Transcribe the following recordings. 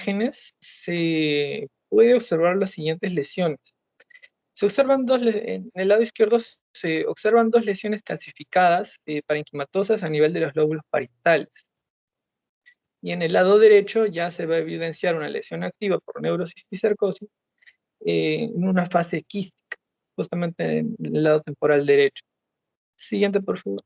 imágenes se puede observar las siguientes lesiones. Se observan en el lado izquierdo se observan dos lesiones calcificadas parenquimatosas a nivel de los lóbulos parietales. Y en el lado derecho ya se va a evidenciar una lesión activa por neurocisticercosis en una fase quística, justamente en el lado temporal derecho. Siguiente, por favor.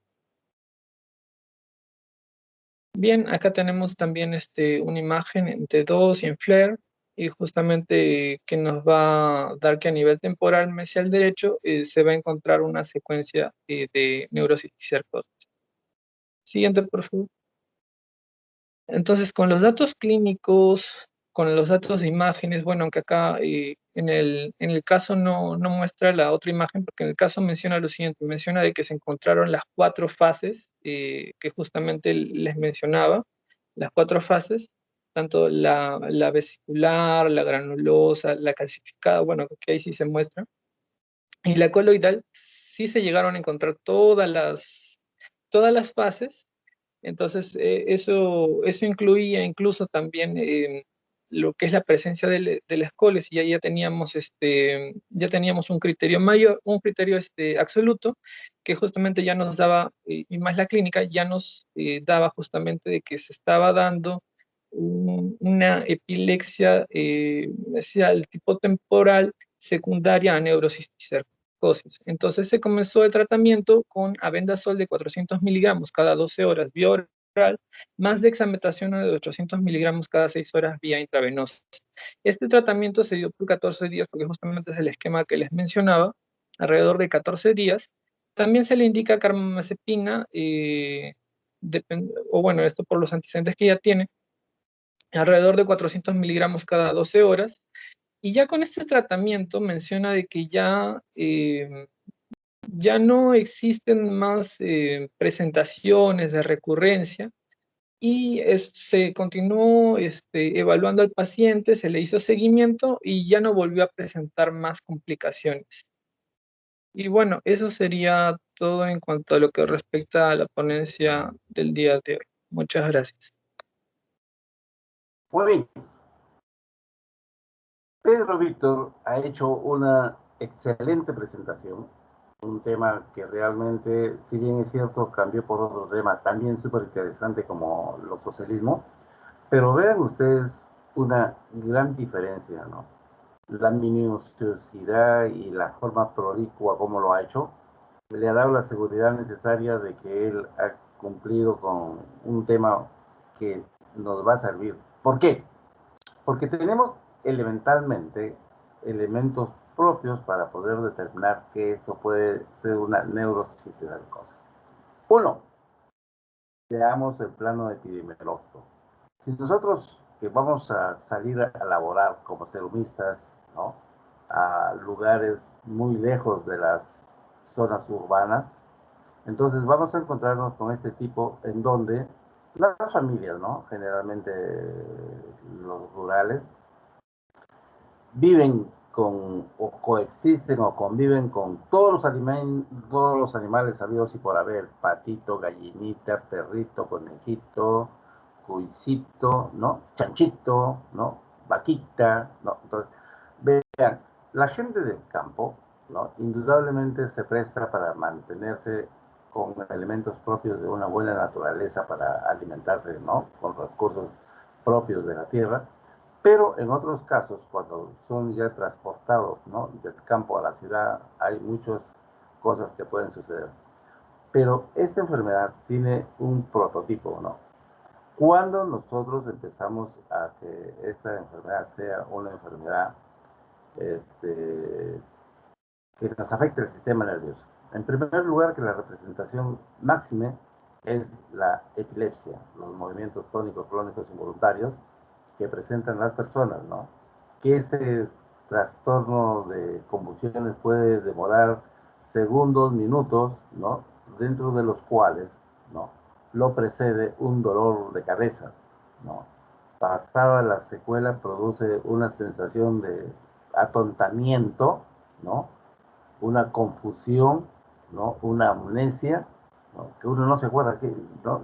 Bien, acá tenemos también una imagen en T2 y en FLAIR, y justamente que nos va a dar que a nivel temporal mesial derecho se va a encontrar una secuencia de neurocisticercosis. Siguiente, por favor. Entonces, con los datos clínicos, con los datos de imágenes, bueno, aunque acá en el caso no muestra la otra imagen, porque en el caso menciona lo siguiente, menciona de que se encontraron las 4 fases que justamente les mencionaba, las 4 fases, tanto la vesicular, la granulosa, la calcificada, bueno, que ahí sí se muestra, y la coloidal, sí se llegaron a encontrar todas las fases. Entonces, eso incluía incluso también lo que es la presencia de la escoles, y ahí ya teníamos un criterio mayor, un criterio absoluto, que justamente ya nos daba, y más la clínica, ya nos daba justamente de que se estaba dando una epilepsia, decía, el tipo temporal secundaria a neurocisticercosis. Entonces se comenzó el tratamiento con albendazol de 400 miligramos cada 12 horas vía oral, más dexametasona de 800 miligramos cada 6 horas vía intravenosa. Este tratamiento se dio por 14 días, porque justamente es el esquema que les mencionaba, alrededor de 14 días. También se le indica carbamazepina, o bueno, esto por los antecedentes que ya tiene, alrededor de 400 miligramos cada 12 horas. Y ya con este tratamiento menciona de que ya no existen más presentaciones de recurrencia, y se continuó evaluando al paciente, se le hizo seguimiento y ya no volvió a presentar más complicaciones. Y bueno, eso sería todo en cuanto a lo que respecta a la ponencia del día de hoy. Muchas gracias. Muy bien. Pedro Víctor ha hecho una excelente presentación, un tema que realmente, si bien es cierto, cambió por otro tema también súper interesante como lo socialismo, pero vean ustedes una gran diferencia, ¿no? La minuciosidad y la forma prolicua como lo ha hecho, le ha dado la seguridad necesaria de que él ha cumplido con un tema que nos va a servir. ¿Por qué? Porque tenemos elementalmente elementos propios para poder determinar que esto puede ser una neurocisticercosis. Uno, veamos el plano epidemiológico. Si nosotros que vamos a salir a laborar como serumistas, ¿no?, a lugares muy lejos de las zonas urbanas, entonces vamos a encontrarnos con este tipo en donde las familias, ¿no?, generalmente los rurales, viven con, o coexisten o conviven con todos los animales sabidos y por haber: patito, gallinita, perrito, conejito, cuisito, ¿no?, chanchito, ¿no?, vaquita, ¿no? Entonces, vean, la gente del campo, ¿no?, indudablemente se presta para mantenerse con elementos propios de una buena naturaleza para alimentarse, ¿no?, con recursos propios de la tierra. Pero en otros casos, cuando son ya transportados, ¿no?, del campo a la ciudad, hay muchas cosas que pueden suceder. Pero esta enfermedad tiene un prototipo, ¿no? Cuando nosotros empezamos a que esta enfermedad sea una enfermedad que nos afecte el sistema nervioso. En primer lugar, que la representación máxime es la epilepsia, los movimientos tónicos, clónicos involuntarios que presentan las personas, ¿no? Que este trastorno de convulsiones puede demorar segundos, minutos, ¿no?, dentro de los cuales, ¿no?, lo precede un dolor de cabeza, ¿no? Pasada la secuela produce una sensación de atontamiento, ¿no?, una confusión, ¿no?, una amnesia, ¿no?, que uno no se acuerda, que, ¿no?,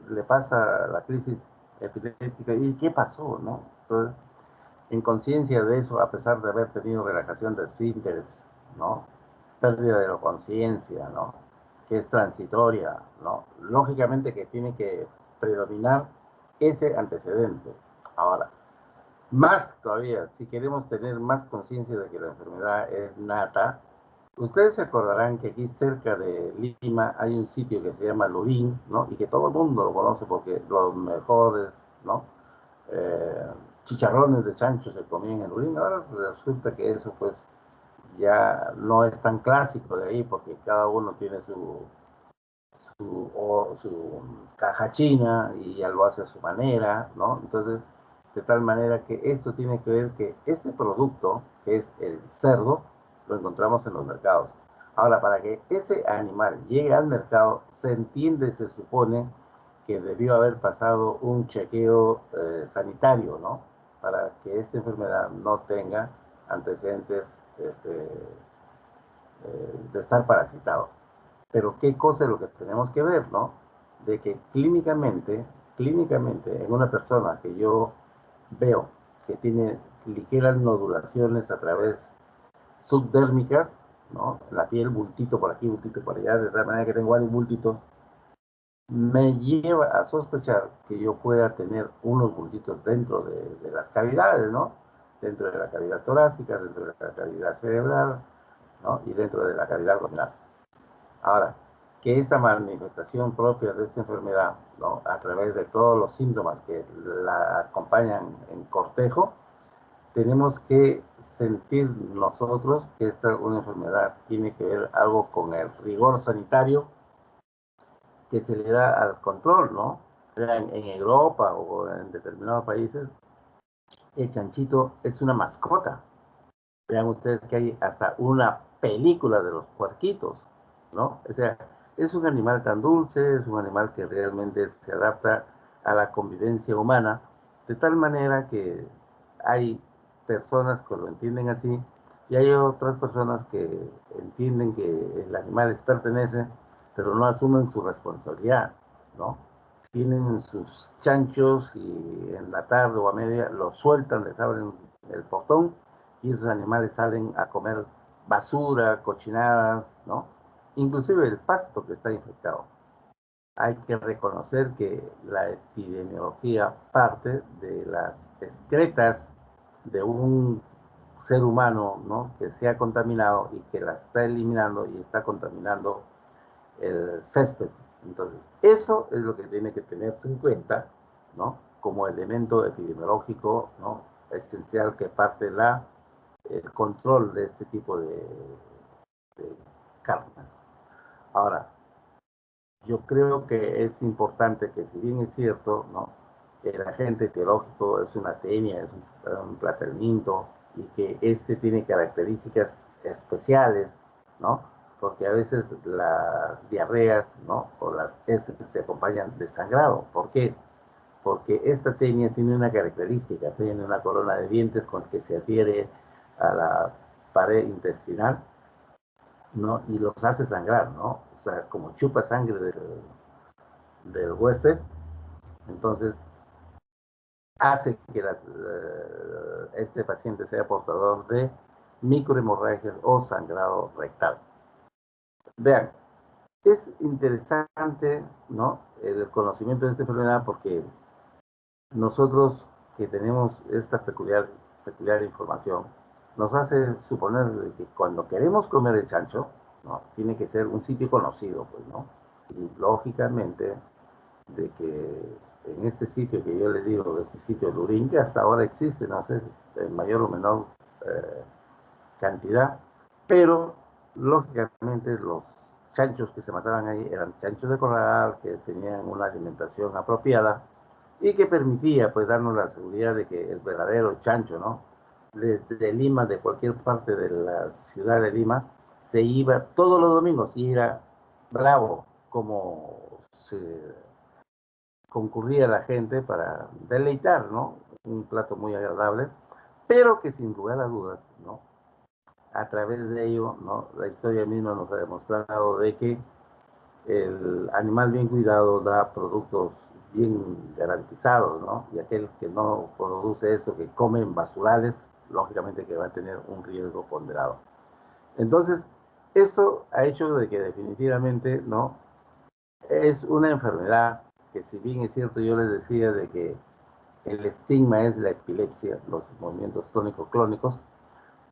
le pasa la crisis epiléptica. ¿Y qué pasó, no? Entonces, en conciencia de eso, a pesar de haber tenido relajación de esfínteres, ¿no? Pérdida de la conciencia, ¿no? Que es transitoria, ¿no? Lógicamente que tiene que predominar ese antecedente. Ahora, más todavía, si queremos tener más conciencia de que la enfermedad es nata, ustedes se acordarán que aquí cerca de Lima hay un sitio que se llama Lurín, ¿no? Y que todo el mundo lo conoce porque los mejores, ¿no? Eh, chicharrones de chancho se comían en Lurín. Ahora resulta que eso pues ya no es tan clásico de ahí porque cada uno tiene su caja china y ya lo hace a su manera, ¿no? Entonces, de tal manera que esto tiene que ver que ese producto, que es el cerdo, lo encontramos en los mercados. Ahora, para que ese animal llegue al mercado, se entiende, se supone que debió haber pasado un chequeo sanitario, ¿no? Para que esta enfermedad no tenga antecedentes de estar parasitado. Pero qué cosa es lo que tenemos que ver, ¿no? De que clínicamente, en una persona que yo veo que tiene ligeras nodulaciones a través subdérmicas, ¿no? La piel, bultito por aquí, bultito por allá, de tal manera que tengo varios bultitos, me lleva a sospechar que yo pueda tener unos bultitos dentro de las cavidades, ¿no? Dentro de la cavidad torácica, dentro de la cavidad cerebral, ¿no? Y dentro de la cavidad abdominal. Ahora, que esta manifestación propia de esta enfermedad, ¿no? A través de todos los síntomas que la acompañan en cortejo, tenemos que sentir nosotros que esta una enfermedad tiene que ver algo con el rigor sanitario que se le da al control, ¿no? En Europa o en determinados países, el chanchito es una mascota. Vean ustedes que hay hasta una película de los puerquitos, ¿no? O sea, es un animal tan dulce, es un animal que realmente se adapta a la convivencia humana, de tal manera que hay personas que lo entienden así y hay otras personas que entienden que el animal les pertenece, pero no asumen su responsabilidad, ¿no? Tienen sus chanchos y en la tarde o a media los sueltan, les abren el portón y esos animales salen a comer basura, cochinadas, ¿no? Inclusive el pasto que está infectado. Hay que reconocer que la epidemiología parte de las excretas de un ser humano, ¿no? Que se ha contaminado y que las está eliminando y está contaminando el césped. Entonces, eso es lo que tiene que tenerse en cuenta, ¿no? Como elemento epidemiológico, ¿no? Esencial que parte el control de este tipo de carnes. Ahora, yo creo que es importante que, si bien es cierto, ¿no? El agente etiológico es una tenia, es un platelminto, y que este tiene características especiales, ¿no? Porque a veces las diarreas, ¿no? O las heces se acompañan de sangrado. ¿Por qué? Porque esta tenia tiene una característica, tiene una corona de dientes con que se adhiere a la pared intestinal, ¿no? Y los hace sangrar, ¿no? O sea, como chupa sangre del huésped, entonces hace que este paciente sea portador de microhemorragias o sangrado rectal. Vean, es interesante, ¿no? El conocimiento de esta enfermedad porque nosotros que tenemos esta peculiar información nos hace suponer que cuando queremos comer el chancho, ¿no? Tiene que ser un sitio conocido, pues, ¿no? Y lógicamente de que en este sitio que yo les digo, este sitio Lurín, que hasta ahora existe, no sé, en mayor o menor eh, cantidad, pero lógicamente los chanchos que se mataban ahí eran chanchos de corral, que tenían una alimentación apropiada y que permitía pues darnos la seguridad de que el verdadero chancho, ¿no? Desde Lima, de cualquier parte de la ciudad de Lima, se iba todos los domingos y era bravo como se concurría la gente para deleitar, ¿no? Un plato muy agradable, pero que sin lugar a dudas, ¿no? A través de ello, ¿no? La historia misma nos ha demostrado de que el animal bien cuidado da productos bien garantizados, ¿no? Y aquel que no produce esto, que come en basurales, lógicamente que va a tener un riesgo ponderado. Entonces, esto ha hecho de que definitivamente, ¿no? Es una enfermedad que, si bien es cierto, yo les decía de que el estigma es la epilepsia, los movimientos tónico-clónicos,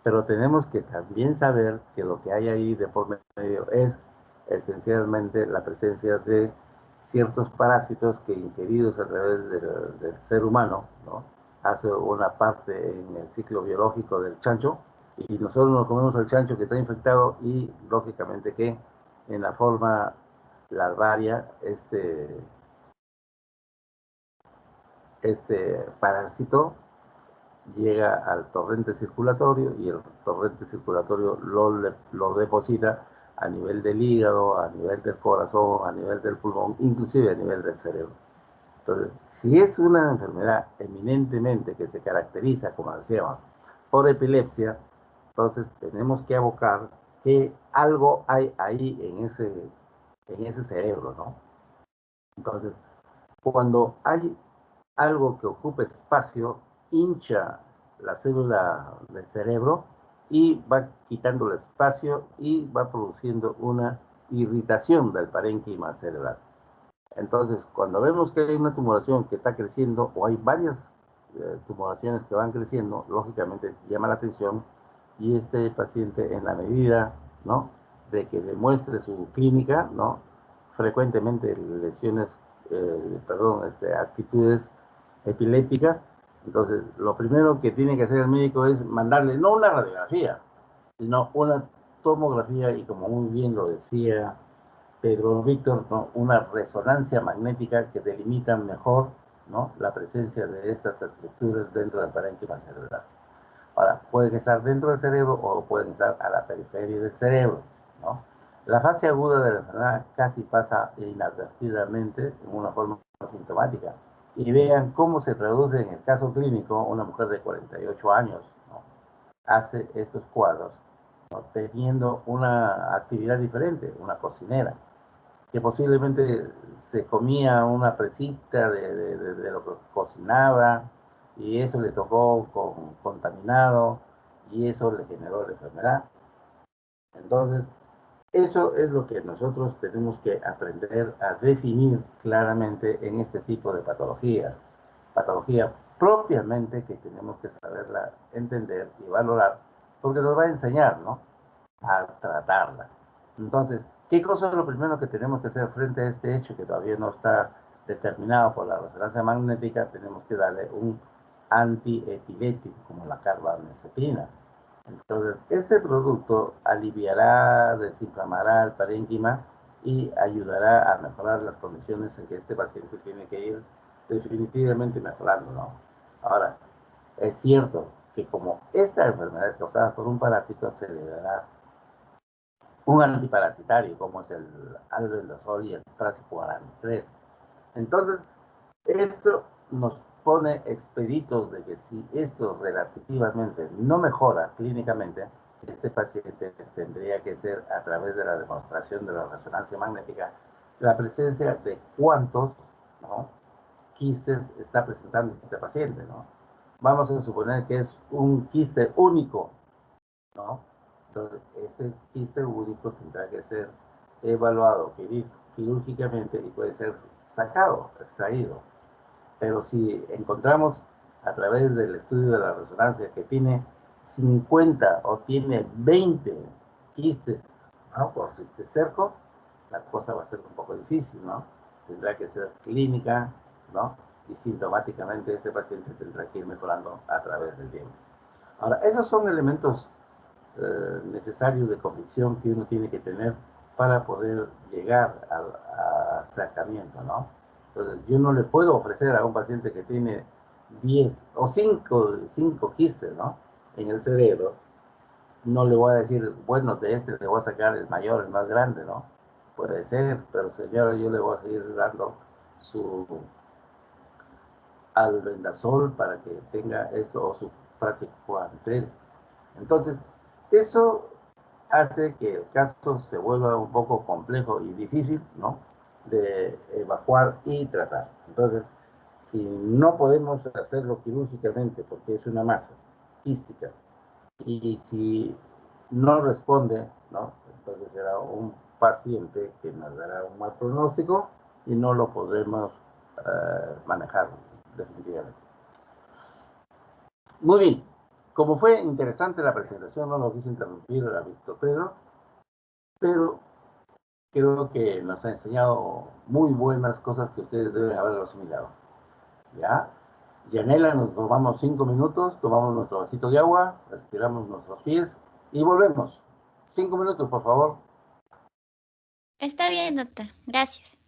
pero tenemos que también saber que lo que hay ahí de por medio es esencialmente la presencia de ciertos parásitos que, ingeridos a través del ser humano, ¿no? Hace una parte en el ciclo biológico del chancho, y nosotros nos comemos el chancho que está infectado, y lógicamente que en la forma larvaria este parásito llega al torrente circulatorio, y el torrente circulatorio lo deposita a nivel del hígado, a nivel del corazón, a nivel del pulmón, inclusive a nivel del cerebro. Entonces, si es una enfermedad eminentemente que se caracteriza, como decíamos, por epilepsia, entonces tenemos que abocar que algo hay ahí en ese cerebro, ¿no? Entonces, cuando hay algo que ocupa espacio, hincha la célula del cerebro y va quitando el espacio y va produciendo una irritación del parénquima cerebral. Entonces, cuando vemos que hay una tumoración que está creciendo, o hay varias tumoraciones que van creciendo, lógicamente llama la atención, y este paciente, en la medida, ¿no?, de que demuestre su clínica, ¿no?, frecuentemente lesiones, actitudes epilépticas, entonces lo primero que tiene que hacer el médico es mandarle no una radiografía, sino una tomografía, y como muy bien lo decía Pedro Víctor, ¿no?, una resonancia magnética que delimita mejor, ¿no?, la presencia de estas estructuras dentro del parénquima cerebral. Ahora, pueden estar dentro del cerebro o pueden estar a la periferia del cerebro, ¿no? La fase aguda de la enfermedad casi pasa inadvertidamente en una forma asintomática. Y vean cómo se traduce en el caso clínico. Una mujer de 48 años, ¿no?, hace estos cuadros, ¿no?, teniendo una actividad diferente, una cocinera, que posiblemente se comía una presita de lo que cocinaba, y eso le tocó contaminado, y eso le generó la enfermedad. Entonces, eso es lo que nosotros tenemos que aprender a definir claramente en este tipo de patologías. Patología propiamente que tenemos que saberla entender y valorar, porque nos va a enseñar, ¿no?, a tratarla. Entonces, ¿qué cosa es lo primero que tenemos que hacer frente a este hecho que todavía no está determinado por la resonancia magnética? Tenemos que darle un antiepilético, como la carbamazepina. Entonces, este producto aliviará, desinflamará el parénquima y ayudará a mejorar las condiciones en que este paciente tiene que ir definitivamente mejorando, ¿no? Ahora, es cierto que como esta enfermedad es causada por un parásito, se le dará un antiparasitario, como es el albendazol y el trazikoran 3. Entonces, esto nos pone expeditos de que si esto relativamente no mejora clínicamente, este paciente tendría que ser, a través de la demostración de la resonancia magnética, la presencia de cuántos, ¿no?, quistes está presentando este paciente, ¿no? Vamos a suponer que es un quiste único, ¿no? Entonces, este quiste único tendrá que ser evaluado quirúrgicamente y puede ser sacado, extraído. Pero si encontramos, a través del estudio de la resonancia, que tiene 50 o tiene 20 quistes, ¿no?, por este cerco, la cosa va a ser un poco difícil, ¿no? Tendrá que ser clínica, ¿no? Y sintomáticamente este paciente tendrá que ir mejorando a través del tiempo. Ahora, esos son elementos necesarios de convicción que uno tiene que tener para poder llegar al tratamiento, ¿no? Entonces, yo no le puedo ofrecer a un paciente que tiene 10 o 5 quistes, ¿no?, en el cerebro. No le voy a decir, bueno, de este le voy a sacar el mayor, el más grande, ¿no? Puede ser, pero señora, yo le voy a seguir dando su albendazol para que tenga esto, o su praziquantel. Entonces, eso hace que el caso se vuelva un poco complejo y difícil, ¿no? de evacuar y tratar. Entonces, si no podemos hacerlo quirúrgicamente porque es una masa quística y si no responde, ¿no? Entonces será un paciente que nos dará un mal pronóstico y no lo podremos manejar definitivamente. Muy bien, como fue interesante la presentación, no lo quise interrumpir a Víctor Pedro, pero creo que nos ha enseñado muy buenas cosas que ustedes deben haber asimilado. ¿Ya? Yanela, nos tomamos 5 minutos, tomamos nuestro vasito de agua, estiramos nuestros pies y volvemos. 5 minutos, por favor. Está bien, doctor. Gracias.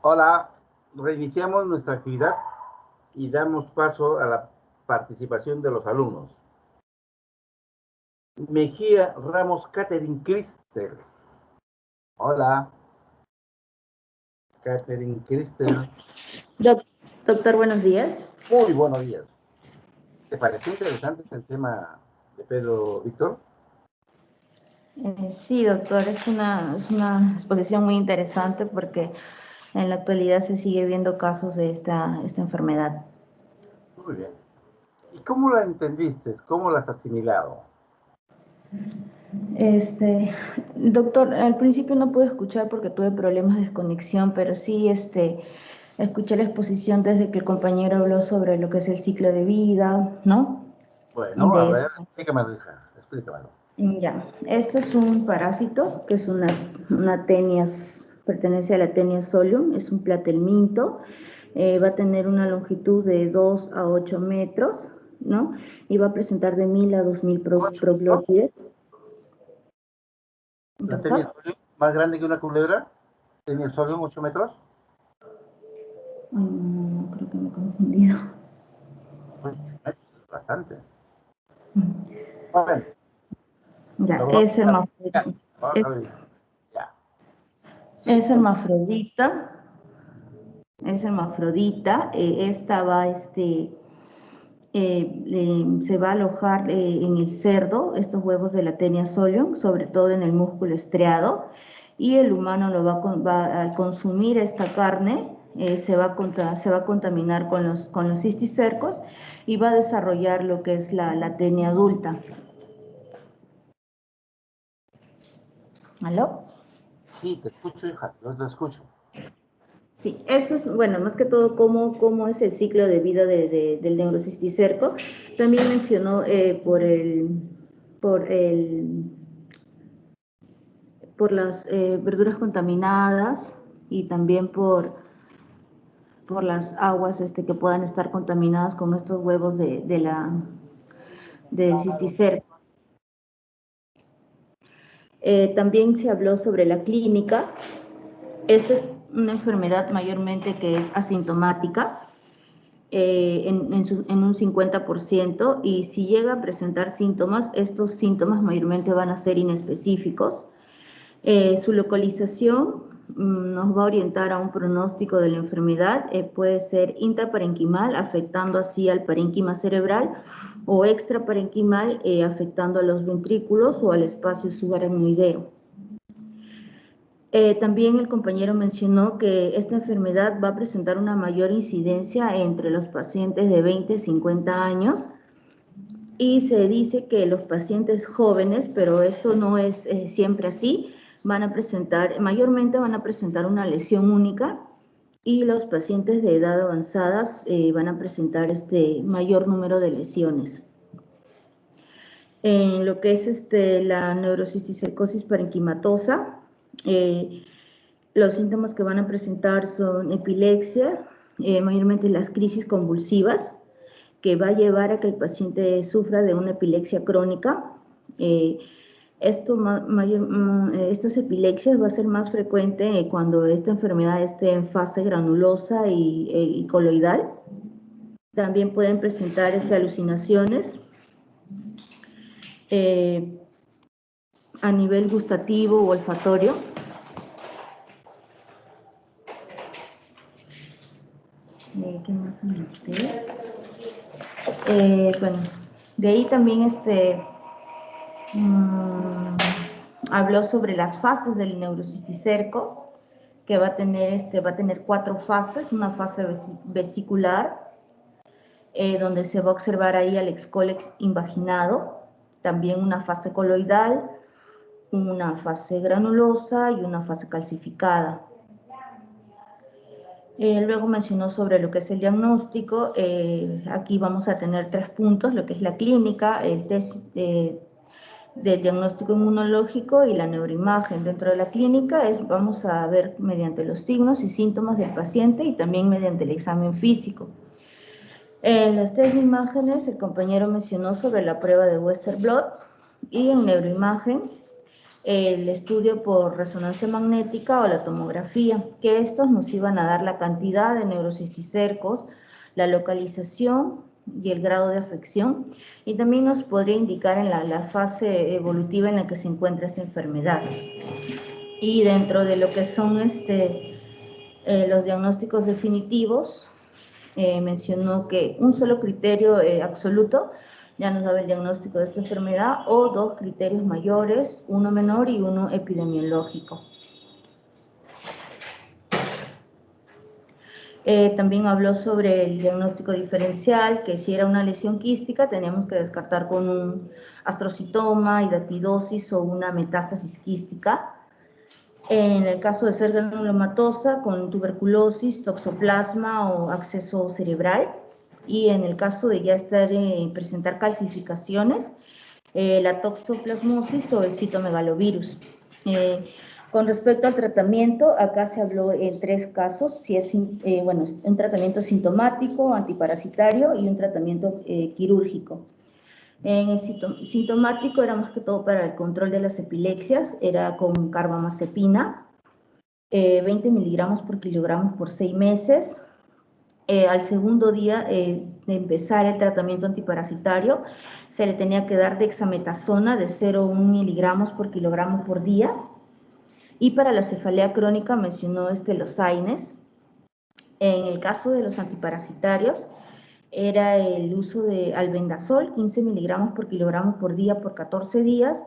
Hola, reiniciamos nuestra actividad y damos paso a la participación de los alumnos. Mejía Ramos Catherine Christel. Hola, Catherine Christel. Doctor, buenos días. Muy buenos días. ¿Te pareció interesante el tema de Pedro Víctor? Sí, doctor, es una exposición muy interesante porque en la actualidad se sigue viendo casos de esta enfermedad. Muy bien. ¿Y cómo la entendiste? ¿Cómo la has asimilado? Doctor, al principio no pude escuchar porque tuve problemas de desconexión, pero sí escuché la exposición desde que el compañero habló sobre lo que es el ciclo de vida, ¿no? Bueno, a ver, explícamelo, hija, explícamelo. Ya, este es un parásito que es una Tenias, pertenece a la Tenias solium, es un platelminto, va a tener una longitud de 2 a 8 metros, ¿no? Y va a presentar de 1000 a 2000 proglótides. ¿La Tenias solium más grande que una culebra? ¿Tenias solium 8 metros? No, creo que me he confundido. 8 metros, es bastante. Bueno. Ya, es hermafrodita. Es hermafrodita. Es hermafrodita. Esta va, se va a alojar en el cerdo, estos huevos de la Tenia solium, sobre todo en el músculo estriado, y el humano va a consumir esta carne, se va a contaminar con los cisticercos y va a desarrollar lo que es la tenia adulta. ¿Aló? Sí, te escucho, hija, yo te escucho. Sí, eso es, bueno, más que todo cómo es el ciclo de vida del neurocisticerco. También mencionó por las verduras contaminadas y también por las aguas que puedan estar contaminadas con estos huevos del cisticerco. También se habló sobre la clínica. Esta es una enfermedad mayormente que es asintomática, en un 50%, y si llega a presentar síntomas, estos síntomas mayormente van a ser inespecíficos. Su localización nos va a orientar a un pronóstico de la enfermedad. Puede ser intraparenquimal, afectando así al parénquima cerebral, o extraparenquimal, afectando a los ventrículos o al espacio subaracnoideo. También el compañero mencionó que esta enfermedad va a presentar una mayor incidencia entre los pacientes de 20 a 50 años, y se dice que los pacientes jóvenes, pero esto no es siempre así, mayormente van a presentar una lesión única, y los pacientes de edad avanzadas van a presentar mayor número de lesiones. En lo que es la neurocisticercosis parenquimatosa, los síntomas que van a presentar son epilepsia, mayormente las crisis convulsivas, que va a llevar a que el paciente sufra de una epilepsia crónica. Estas epilepsias va a ser más frecuente cuando esta enfermedad esté en fase granulosa y coloidal. También pueden presentar alucinaciones a nivel gustativo o olfatorio. ¿Qué más anoté? Bueno, de ahí también habló sobre las fases del neurocisticerco, que va a tener 4 fases. Una fase vesicular, donde se va a observar ahí al excólex invaginado, también una fase coloidal, una fase granulosa y una fase calcificada. Luego mencionó sobre lo que es el diagnóstico. Aquí vamos a tener 3 puntos, lo que es la clínica, el test del diagnóstico inmunológico y la neuroimagen. Dentro de la clínica vamos a ver mediante los signos y síntomas del paciente y también mediante el examen físico. En los test de imágenes, el compañero mencionó sobre la prueba de Western blot, y en neuroimagen el estudio por resonancia magnética o la tomografía, que estos nos iban a dar la cantidad de neurocisticercos, la localización y el grado de afección, y también nos podría indicar en la fase evolutiva en la que se encuentra esta enfermedad. Y dentro de lo que son los diagnósticos definitivos, mencionó que un solo criterio absoluto ya nos daba el diagnóstico de esta enfermedad, o dos criterios mayores, uno menor y uno epidemiológico. También habló sobre el diagnóstico diferencial, que si era una lesión quística teníamos que descartar con un astrocitoma, hidatidosis o una metástasis quística. En el caso de ser granulomatosa, con tuberculosis, toxoplasma o acceso cerebral. Y en el caso de ya presentar calcificaciones, la toxoplasmosis o el citomegalovirus. Con respecto al tratamiento, acá se habló en 3 casos, si es un tratamiento sintomático, antiparasitario y un tratamiento quirúrgico. En el sintomático era más que todo para el control de las epilepsias, era con carbamazepina, 20 miligramos por kilogramo por 6 meses. Al segundo día de empezar el tratamiento antiparasitario, se le tenía que dar dexametasona de 0,1 miligramos por kilogramo por día. Y para la cefalea crónica mencionó los AINES. En el caso de los antiparasitarios, era el uso de albendazol, 15 miligramos por kilogramo por día por 14 días,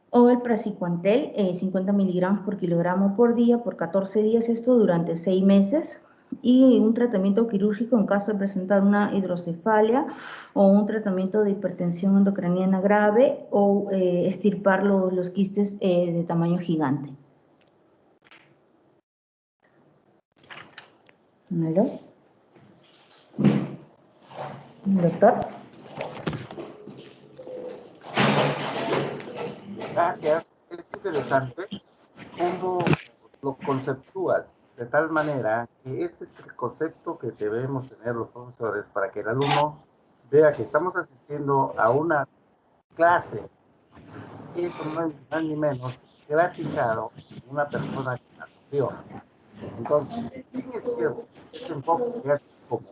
o el praziquantel, 50 miligramos por kilogramo por día por 14 días, esto durante 6 meses, y un tratamiento quirúrgico en caso de presentar una hidrocefalia o un tratamiento de hipertensión endocraniana grave o extirpar los quistes de tamaño gigante. ¿Aló? ¿Doctor? Gracias. Es interesante cómo lo conceptúas de tal manera que ese es el concepto que debemos tener los profesores para que el alumno vea que estamos asistiendo a una clase y eso no es más ni menos que el aplicado de una persona que nació. Entonces, sí es cierto, este enfoque que haces como